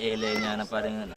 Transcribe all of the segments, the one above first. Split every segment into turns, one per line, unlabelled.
Elenya na pa rin.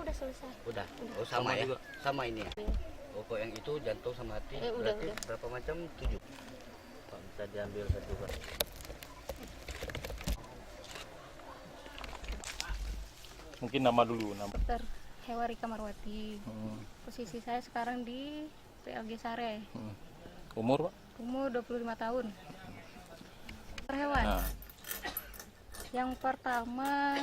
Udah selesai.
Udah. Oh sama ya? Sama ini ya? Oh kok yang itu jantung sama hati berarti
udah.
berapa macam? 7.
Kok bisa diambil satu Pak?
Mungkin nama dulu nama.
Dr. Hewarika Marwati. Posisi saya sekarang di PLG Sare.
Umur Pak?
Umur 25 tahun. Dokter hewan.
Nah.
Yang pertama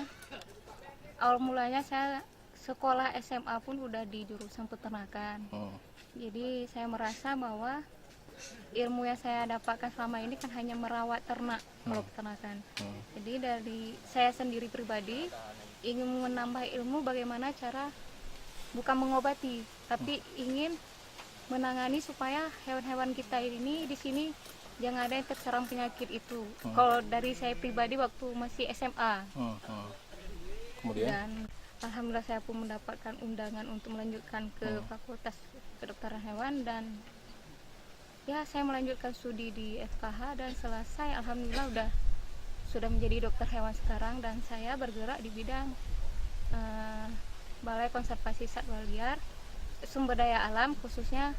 awal mulanya saya sekolah SMA pun udah di jurusan peternakan. Jadi saya merasa bahwa ilmu yang saya dapatkan selama ini kan hanya merawat ternak kalau peternakan. Jadi dari saya sendiri pribadi ingin menambah ilmu bagaimana cara bukan mengobati, tapi ingin menangani supaya hewan-hewan kita ini di sini jangan ada yang terserang penyakit itu. Kalau dari saya pribadi waktu masih SMA.
Kemudian?
Dan alhamdulillah saya pun mendapatkan undangan untuk melanjutkan ke Fakultas Kedokteran Hewan dan ya saya melanjutkan studi di FKH dan selesai alhamdulillah sudah menjadi dokter hewan sekarang dan saya bergerak di bidang Balai Konservasi Satwa Liar sumber daya alam khususnya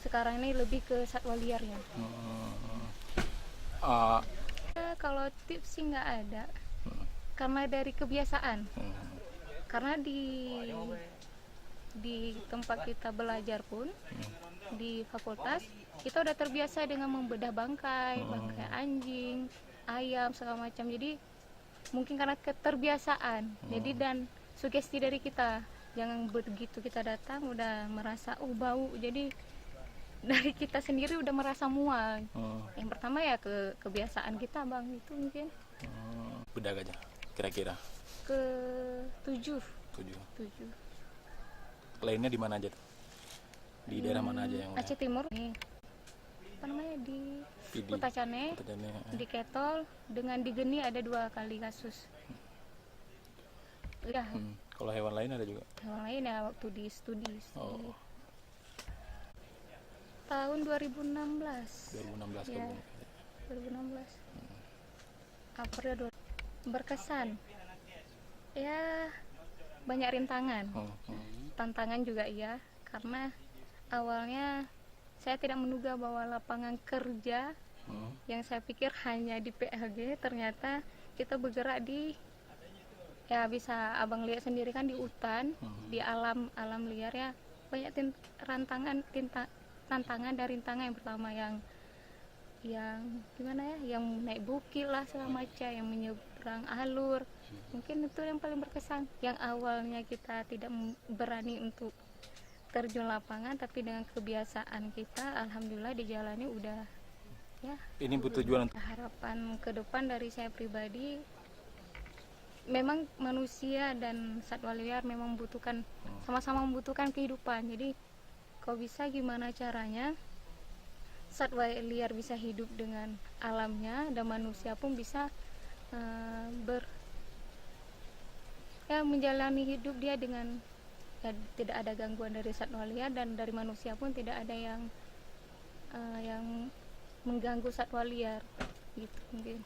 sekarang ini lebih ke satwa liarnya. Kalau tips sih nggak ada karena dari kebiasaan. Karena di tempat kita belajar pun di fakultas kita udah terbiasa dengan membedah bangkai anjing, ayam segala macam. Jadi mungkin karena keterbiasaan. Jadi dan sugesti dari kita, jangan begitu kita datang udah merasa bau. Jadi dari kita sendiri udah merasa mual. Yang pertama ya kebiasaan kita Bang itu mungkin.
Bedah aja kira-kira.
Ke 7.
Lainnya di mana aja tuh? Di daerah mana aja yang
Aceh Timur nih. Apa namanya di Kutacane, di Ketol dengan di Geni ada 2 kali kasus. Ya.
Kalau hewan lain ada juga?
Hewan lain ya waktu di studi. Tahun 2016.
2016
ya, 2016. April berkesan. Ya banyak rintangan. Tantangan juga iya karena awalnya saya tidak menduga bahwa lapangan kerja yang saya pikir hanya di PLG ternyata kita bergerak di ya bisa abang lihat sendiri kan di hutan, di alam liar ya banyak tantangan dan rintangan. Yang pertama yang gimana ya, yang naik bukit lah segala macam, yang menyeberang alur, mungkin itu yang paling berkesan. Yang awalnya kita tidak berani untuk terjun lapangan, tapi dengan kebiasaan kita, alhamdulillah dijalani udah ya.
Ini butuh tujuan.
Harapan ke depan dari saya pribadi, memang manusia dan satwa liar memang membutuhkan sama-sama membutuhkan kehidupan. Jadi kalau bisa gimana caranya satwa liar bisa hidup dengan alamnya dan manusia pun bisa menjalani hidup dia dengan ya, tidak ada gangguan dari satwa liar dan dari manusia pun tidak ada yang mengganggu satwa liar gitu mungkin.